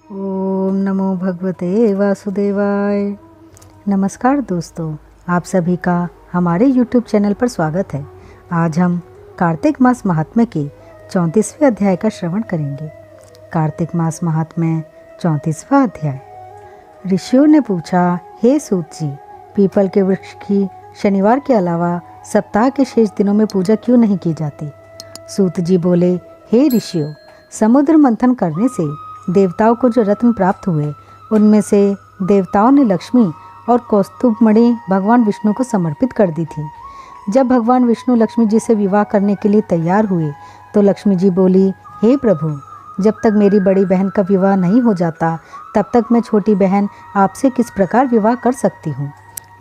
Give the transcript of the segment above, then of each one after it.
ओम नमो भगवते वासुदेवाय। नमस्कार दोस्तों, आप सभी का हमारे YouTube चैनल पर स्वागत है। आज हम कार्तिक मास महात्म्य के 34वें अध्याय का श्रवण करेंगे। कार्तिक मास महात्म्य 34वां अध्याय। ऋषियों ने पूछा, हे सूत जी, पीपल के वृक्ष की शनिवार के अलावा सप्ताह के शेष दिनों में पूजा क्यों नहीं की जाती? सूत जी बोले, हे ऋषियों, समुद्र मंथन करने से देवताओं को जो रत्न प्राप्त हुए, उनमें से देवताओं ने लक्ष्मी और कौस्तुभ मणि भगवान विष्णु को समर्पित कर दी थी। जब भगवान विष्णु लक्ष्मी जी से विवाह करने के लिए तैयार हुए तो लक्ष्मी जी बोली, हे प्रभु, जब तक मेरी बड़ी बहन का विवाह नहीं हो जाता तब तक मैं छोटी बहन आपसे किस प्रकार विवाह कर सकती हूँ।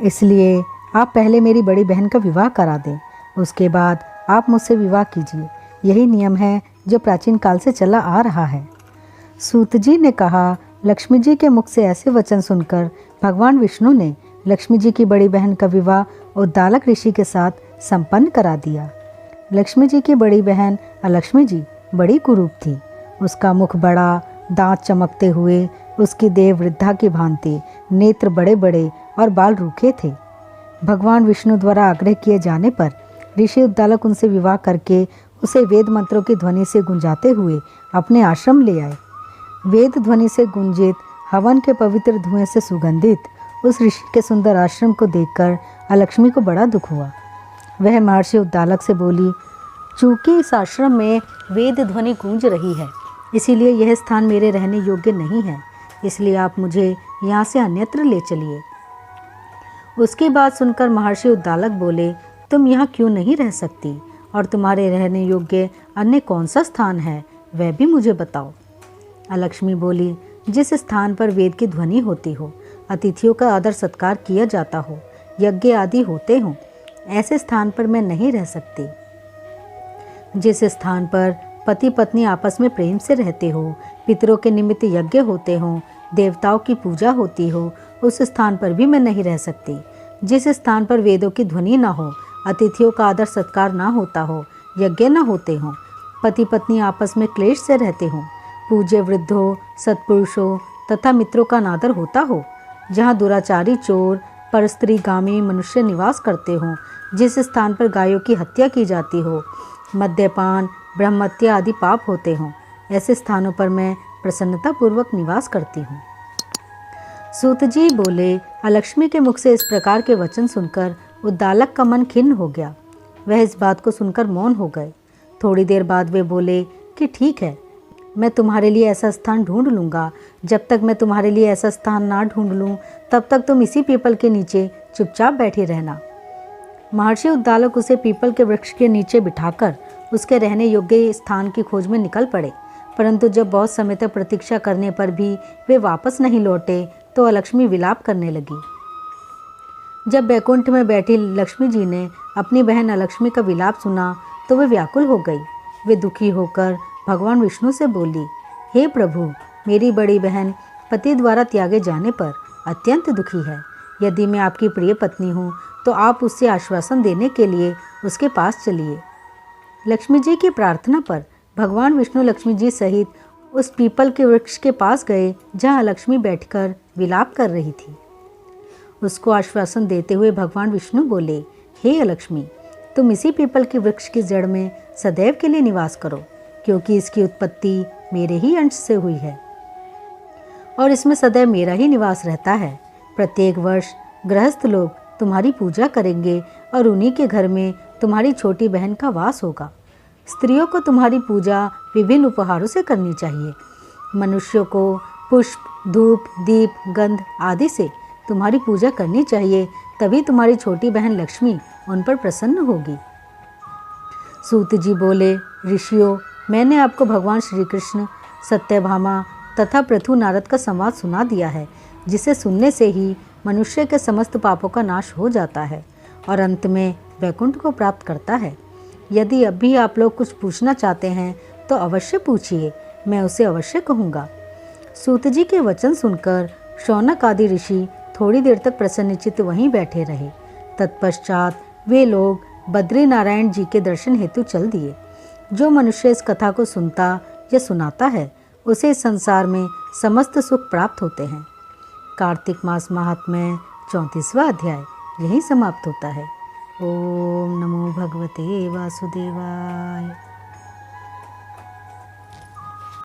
इसलिए आप पहले मेरी बड़ी बहन का विवाह करा दें, उसके बाद आप मुझसे विवाह कीजिए। यही नियम है जो प्राचीन काल से चला आ रहा है। सूत जी ने कहा, लक्ष्मी जी के मुख से ऐसे वचन सुनकर भगवान विष्णु ने लक्ष्मी जी की बड़ी बहन का विवाह उद्दालक ऋषि के साथ संपन्न करा दिया। लक्ष्मी जी की बड़ी बहन अलक्ष्मी जी बड़ी कुरूप थी। उसका मुख बड़ा, दांत चमकते हुए, उसकी देह वृद्धा की भांति, नेत्र बड़े बड़े और बाल रूखे थे। भगवान विष्णु द्वारा आग्रह किए जाने पर ऋषि उद्दालक उनसे विवाह करके उसे वेद मंत्रों की ध्वनि से गुंजाते हुए अपने आश्रम ले आए। वेद ध्वनि से गुंजित, हवन के पवित्र धुएं से सुगंधित उस ऋषि के सुंदर आश्रम को देखकर अलक्ष्मी को बड़ा दुख हुआ। वह महर्षि उद्दालक से बोली, चूंकि इस आश्रम में वेद ध्वनि गूंज रही है, इसीलिए यह स्थान मेरे रहने योग्य नहीं है, इसलिए आप मुझे यहाँ से अन्यत्र ले चलिए। उसकी बात सुनकर महर्षि उद्दालक बोले, तुम यहाँ क्यों नहीं रह सकती, और तुम्हारे रहने योग्य अन्य कौन सा स्थान है, वह भी मुझे बताओ। अलक्ष्मी बोली, जिस स्थान पर वेद की ध्वनि होती हो, अतिथियों का आदर सत्कार किया जाता हो, यज्ञ आदि होते हों, ऐसे स्थान पर मैं नहीं रह सकती। जिस स्थान पर पति पत्नी आपस में प्रेम से रहते हो, पितरों के निमित्त यज्ञ होते हों, देवताओं की पूजा होती हो, उस स्थान पर भी मैं नहीं रह सकती। जिस स्थान पर वेदों की ध्वनि ना हो, अतिथियों का आदर सत्कार ना होता हो, यज्ञ ना होते हों, पति पत्नी आपस में क्लेश से रहते हों, पूज्य वृद्धों, सत्पुरुषों तथा मित्रों का अनादर होता हो, जहाँ दुराचारी चोर, परस्त्रीगामी मनुष्य निवास करते हों, जिस स्थान पर गायों की हत्या की जाती हो, मद्यपान, ब्रह्मत्या आदि पाप होते हों, ऐसे स्थानों पर मैं प्रसन्नतापूर्वक निवास करती हूँ। सूत जी बोले, अलक्ष्मी के मुख से इस प्रकार के वचन सुनकर उद्दालक का मन खिन्न हो गया। वह इस बात को सुनकर मौन हो गए। थोड़ी देर बाद वे बोले कि ठीक है, मैं तुम्हारे लिए ऐसा स्थान ढूंढ लूँगा। जब तक मैं तुम्हारे लिए ऐसा स्थान ना ढूंढ लूँ, तब तक तुम इसी पीपल के नीचे चुपचाप बैठी रहना। महर्षि उद्दालक उसे पीपल के वृक्ष के नीचे बिठाकर उसके रहने योग्य स्थान की खोज में निकल पड़े, परंतु जब बहुत समय तक प्रतीक्षा करने पर भी वे वापस नहीं लौटे तो अलक्ष्मी विलाप करने लगी। जब बैकुंठ में बैठी लक्ष्मी जी ने अपनी बहन अलक्ष्मी का विलाप सुना तो वे व्याकुल हो गई। वे दुखी होकर भगवान विष्णु से बोली, हे प्रभु, मेरी बड़ी बहन पति द्वारा त्यागे जाने पर अत्यंत दुखी है। यदि मैं आपकी प्रिय पत्नी हूँ तो आप उससे आश्वासन देने के लिए उसके पास चलिए। लक्ष्मी जी की प्रार्थना पर भगवान विष्णु लक्ष्मी जी सहित उस पीपल के वृक्ष के पास गए जहाँ लक्ष्मी बैठकर विलाप कर रही थी। उसको आश्वासन देते हुए भगवान विष्णु बोले, हे अलक्ष्मी, तुम इसी पीपल के वृक्ष की जड़ में सदैव के लिए निवास करो, क्योंकि इसकी उत्पत्ति मेरे ही अंश से हुई है और इसमें सदैव मेरा ही निवास रहता है। प्रत्येक वर्ष गृहस्थ लोग तुम्हारी पूजा करेंगे और उन्हीं के घर में तुम्हारी छोटी बहन का वास होगा। स्त्रियों को तुम्हारी पूजा विभिन्न उपहारों से करनी चाहिए। मनुष्यों को पुष्प, धूप, दीप, गंध आदि से तुम्हारी पूजा करनी चाहिए, तभी तुम्हारी छोटी बहन लक्ष्मी उन पर प्रसन्न होगी। सूत जी बोले, ऋषियों, मैंने आपको भगवान श्री कृष्ण, सत्यभामा तथा पृथु नारद का संवाद सुना दिया है, जिसे सुनने से ही मनुष्य के समस्त पापों का नाश हो जाता है और अंत में वैकुंठ को प्राप्त करता है। यदि अब भी आप लोग कुछ पूछना चाहते हैं तो अवश्य पूछिए, मैं उसे अवश्य कहूँगा। सूत जी के वचन सुनकर शौनक आदि ऋषि थोड़ी देर तक प्रसन्नचित्त वहीं बैठे रहे। तत्पश्चात वे लोग बद्री नारायण जी के दर्शन हेतु चल दिए। जो मनुष्य इस कथा को सुनता या सुनाता है, उसे इस संसार में समस्त सुख प्राप्त होते हैं। कार्तिक मास महात्म्य 34वां अध्याय यहीं समाप्त होता है। ओम नमो भगवते वासुदेवाय।